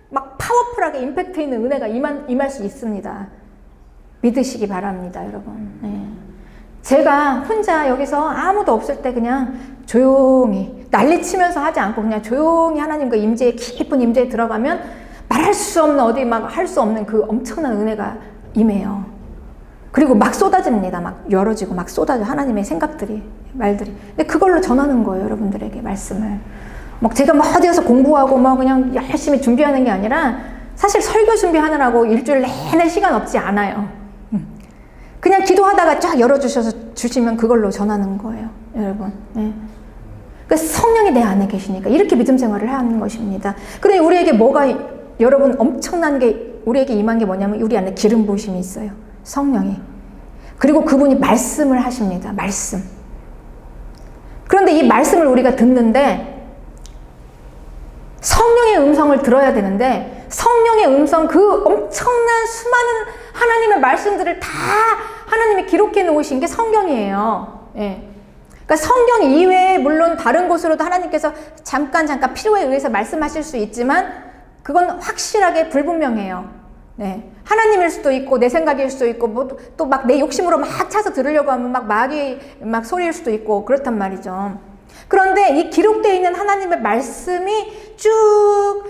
막 파워풀하게 임팩트 있는 은혜가 임할 수 있습니다. 믿으시기 바랍니다, 여러분. 네. 제가 혼자 여기서 아무도 없을 때 그냥 조용히 난리치면서 하지 않고 그냥 조용히 하나님과 깊은 임재에 들어가면 말할 수 없는 어디 막 할 수 없는 그 엄청난 은혜가 임해요. 그리고 막 쏟아집니다. 막 열어지고 막 쏟아져. 하나님의 생각들이, 말들이. 근데 그걸로 전하는 거예요, 여러분들에게 말씀을. 막 제가 막 어디 가서 공부하고 막 그냥 열심히 준비하는 게 아니라 사실 설교 준비하느라고 일주일 내내 시간 없지 않아요. 그냥 기도하다가 쫙 열어주시면 그걸로 전하는 거예요, 여러분. 네. 그러니까 성령이 내 안에 계시니까 이렇게 믿음 생활을 하는 것입니다. 그래, 우리에게 여러분 엄청난 게 우리에게 임한 게 뭐냐면 우리 안에 기름 부으심이 있어요. 성령이. 그리고 그분이 말씀을 하십니다. 말씀. 그런데 이 말씀을 우리가 듣는데 성령의 음성을 들어야 되는데 성령의 음성, 그 엄청난 수많은 하나님의 말씀들을 다 하나님이 기록해 놓으신 게 성경이에요. 예. 그러니까 성경 이외에 물론 다른 곳으로도 하나님께서 잠깐 필요에 의해서 말씀하실 수 있지만 그건 확실하게 불분명해요. 네. 하나님일 수도 있고 내 생각일 수도 있고 뭐 또 막 내 욕심으로 막 차서 들으려고 하면 막 마귀 막 소리일 수도 있고 그렇단 말이죠. 그런데 이 기록되어 있는 하나님의 말씀이 쭉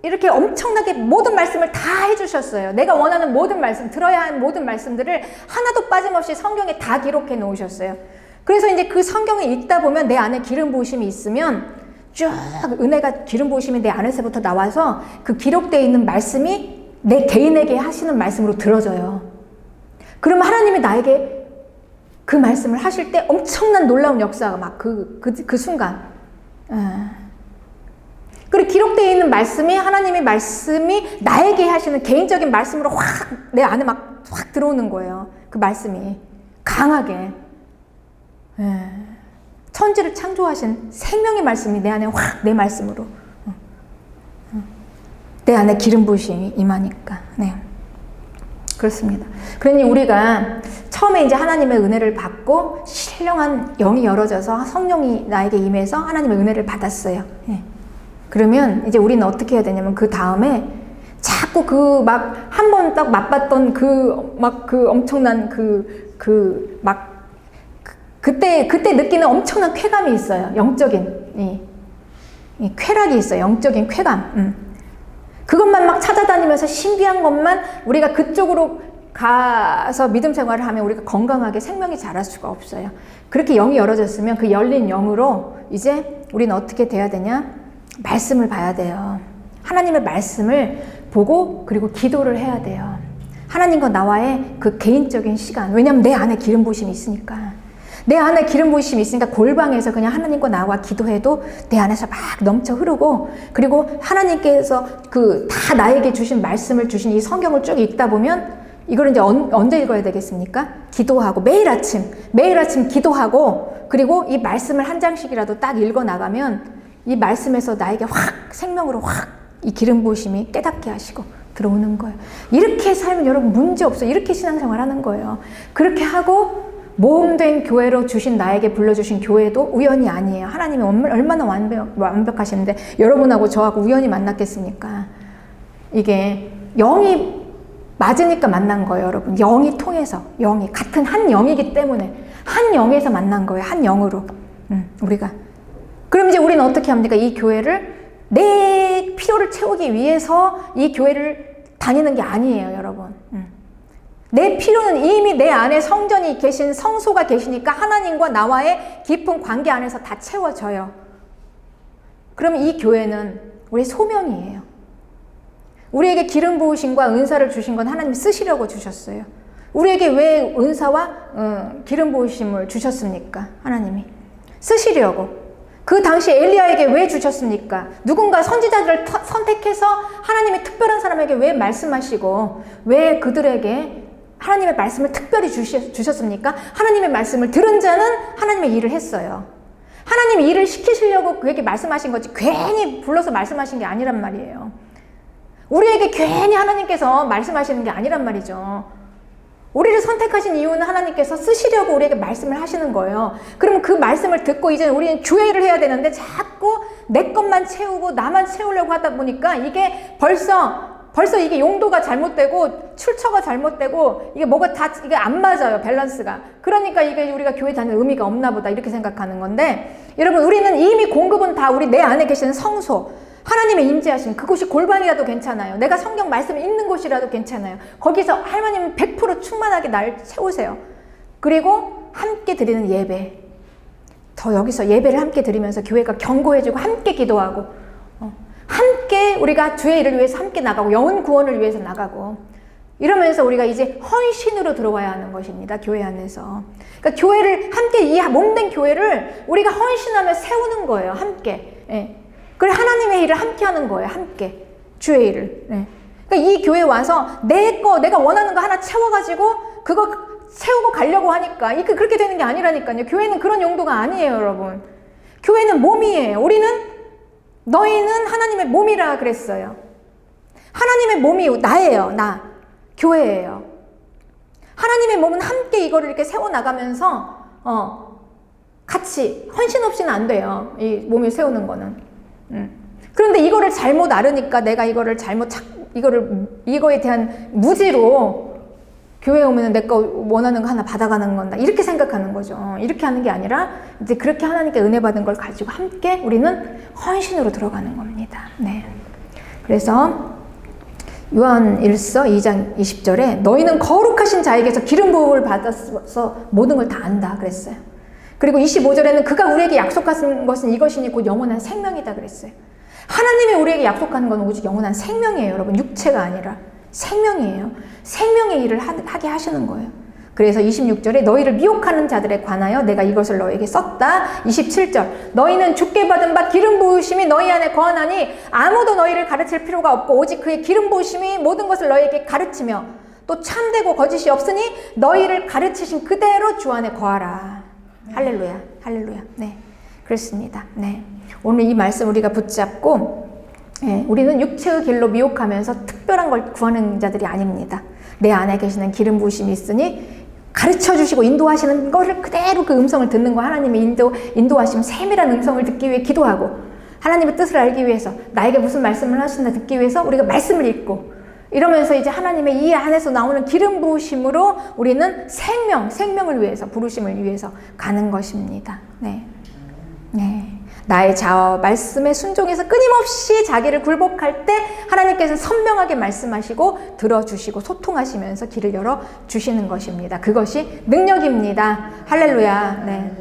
이렇게 엄청나게 모든 말씀을 다 해주셨어요. 내가 원하는 모든 말씀, 들어야 하는 모든 말씀들을 하나도 빠짐없이 성경에 다 기록해 놓으셨어요. 그래서 이제 그 성경을 읽다 보면 내 안에 기름 부으심이 있으면 쭉 은혜가 기름 부으심이 내 안에서부터 나와서 그 기록되어 있는 말씀이 내 개인에게 하시는 말씀으로 들어져요. 그러면 하나님이 나에게 그 말씀을 하실 때 엄청난 놀라운 역사가 막 그 순간. 그리고 기록되어 있는 말씀이 하나님의 말씀이 나에게 하시는 개인적인 말씀으로 확 내 안에 막 확 들어오는 거예요. 그 말씀이 강하게. 천지를 창조하신 생명의 말씀이 내 안에 확 내 말씀으로 내 안에 기름 부으심이 임하니까. 네. 그렇습니다. 그러니 우리가 처음에 이제 하나님의 은혜를 받고 신령한 영이 열어져서 성령이 나에게 임해서 하나님의 은혜를 받았어요. 네. 그러면 이제 우리는 어떻게 해야 되냐면 그 다음에 자꾸 그 막 한 번 딱 맛봤던 그 엄청난 그때 느끼는 엄청난 쾌감이 있어요. 영적인 이 쾌락이 있어요. 영적인 쾌감. 그것만 막 찾아다니면서 신비한 것만 우리가 그쪽으로 가서 믿음 생활을 하면 우리가 건강하게 생명이 자랄 수가 없어요. 그렇게 영이 열어졌으면 그 열린 영으로 이제 우리는 어떻게 돼야 되냐? 말씀을 봐야 돼요. 하나님의 말씀을 보고 그리고 기도를 해야 돼요. 하나님과 나와의 그 개인적인 시간. 왜냐하면 내 안에 기름 부으심이 있으니까. 내 안에 기름 부으심이 있으니까 골방에서 그냥 하나님과 나와 기도해도 내 안에서 막 넘쳐 흐르고 그리고 하나님께서 다 나에게 주신 말씀을 주신 이 성경을 쭉 읽다 보면 이걸 이제 언제 읽어야 되겠습니까? 기도하고 매일 아침 기도하고 그리고 이 말씀을 한 장씩이라도 딱 읽어 나가면 이 말씀에서 나에게 확 생명으로 확 이 기름 부으심이 깨닫게 하시고 들어오는 거예요. 이렇게 살면 여러분 문제 없어요. 이렇게 신앙생활 하는 거예요. 그렇게 하고 모험된 교회로 주신 나에게 불러주신 교회도 우연이 아니에요. 하나님이 얼마나 완벽하신데 여러분하고 저하고 우연히 만났겠습니까? 이게 영이 맞으니까 만난 거예요, 여러분. 영이 통해서, 영이 같은 한 영이기 때문에 한 영에서 만난 거예요. 한 영으로 우리가. 그럼 이제 우리는 어떻게 합니까? 이 교회를 내 필요를 채우기 위해서 이 교회를 다니는 게 아니에요, 여러분. 내 필요는 이미 내 안에 성전이 계신 성소가 계시니까 하나님과 나와의 깊은 관계 안에서 다 채워져요. 그러면 이 교회는 우리의 소명이에요. 우리에게 기름 부으심과 은사를 주신 건 하나님이 쓰시려고 주셨어요. 우리에게 왜 은사와 기름 부으심을 주셨습니까? 하나님이 쓰시려고. 그 당시 엘리야에게 왜 주셨습니까? 누군가 선지자들을 선택해서 하나님이 특별한 사람에게 왜 말씀하시고 왜 그들에게 하나님의 말씀을 특별히 주셨습니까? 하나님의 말씀을 들은 자는 하나님의 일을 했어요. 하나님이 일을 시키시려고 그에게 말씀하신 거지 괜히 불러서 말씀하신 게 아니란 말이에요. 우리에게 괜히 하나님께서 말씀하시는 게 아니란 말이죠. 우리를 선택하신 이유는 하나님께서 쓰시려고 우리에게 말씀을 하시는 거예요. 그러면 그 말씀을 듣고 이제 우리는 교회를 해야 되는데 자꾸 내 것만 채우고 나만 채우려고 하다 보니까 이게 벌써 이게 용도가 잘못되고 출처가 잘못되고 이게 뭐가 다 이게 안 맞아요, 밸런스가. 그러니까 이게 우리가 교회 다니는 의미가 없나 보다 이렇게 생각하는 건데, 여러분 우리는 이미 공급은 다 우리 내 안에 계시는 성소, 하나님의 임재하심, 그곳이 골방이라도 괜찮아요. 내가 성경 말씀을 읽는 곳이라도 괜찮아요. 거기서 하나님은 100% 충만하게 날 채우세요. 그리고 함께 드리는 예배, 더 여기서 예배를 함께 드리면서 교회가 견고해지고 함께 기도하고 함께 우리가 주의 일을 위해서 함께 나가고 영혼 구원을 위해서 나가고 이러면서 우리가 이제 헌신으로 들어와야 하는 것입니다. 교회 안에서. 그러니까 교회를 함께 이 몸된 교회를 우리가 헌신하며 세우는 거예요. 함께. 예. 그래 하나님의 일을 함께 하는 거예요. 함께. 주의 일을. 예. 그러니까 이 교회 와서 내가 원하는 거 하나 채워가지고 그거 채우고 가려고 하니까 이게 그렇게 되는 게 아니라니까요. 교회는 그런 용도가 아니에요, 여러분. 교회는 몸이에요. 너희는 하나님의 몸이라 그랬어요. 하나님의 몸이 나예요. 나. 교회예요. 하나님의 몸은 함께 이거를 이렇게 세워나가면서 같이 헌신 없이는 안 돼요. 이 몸을 세우는 거는. 그런데 이거를 잘못 알으니까 내가 이거에 대한 무지로 교회에 오면 내 거 원하는 거 하나 받아가는 건다. 이렇게 생각하는 거죠. 이렇게 하는 게 아니라 이제 그렇게 하나님께 은혜 받은 걸 가지고 함께 우리는 헌신으로 들어가는 겁니다. 네. 그래서 요한일서 2장 20절에 너희는 거룩하신 자에게서 기름 부음을 받아서 모든 걸 다 안다 그랬어요. 그리고 25절에는 그가 우리에게 약속하신 것은 이것이니 곧 영원한 생명이다 그랬어요. 하나님이 우리에게 약속하는 건 오직 영원한 생명이에요, 여러분. 육체가 아니라 생명이에요. 생명의 일을 하게 하시는 거예요. 그래서 26절에 너희를 미혹하는 자들에 관하여 내가 이것을 너희에게 썼다. 27절 너희는 주께 받은 바 기름 부으심이 너희 안에 거하나니 아무도 너희를 가르칠 필요가 없고 오직 그의 기름 부으심이 모든 것을 너희에게 가르치며 또 참되고 거짓이 없으니 너희를 가르치신 그대로 주 안에 거하라. 할렐루야, 할렐루야. 네, 그렇습니다. 네, 오늘 이 말씀 우리가 붙잡고 우리는 육체의 길로 미혹하면서 특별한 걸 구하는 자들이 아닙니다. 내 안에 계시는 기름 부으심이 있으니 가르쳐 주시고 인도하시는 거를 그대로 그 음성을 듣는 거, 하나님의 인도하시면 세밀한 음성을 듣기 위해 기도하고 하나님의 뜻을 알기 위해서 나에게 무슨 말씀을 하시나 듣기 위해서 우리가 말씀을 읽고 이러면서 이제 하나님의 이 안에서 나오는 기름 부으심으로 우리는 생명을 위해서, 부르심을 위해서 가는 것입니다. 네. 네. 나의 자아 말씀에 순종해서 끊임없이 자기를 굴복할 때 하나님께서는 선명하게 말씀하시고 들어주시고 소통하시면서 길을 열어주시는 것입니다. 그것이 능력입니다. 할렐루야. 네.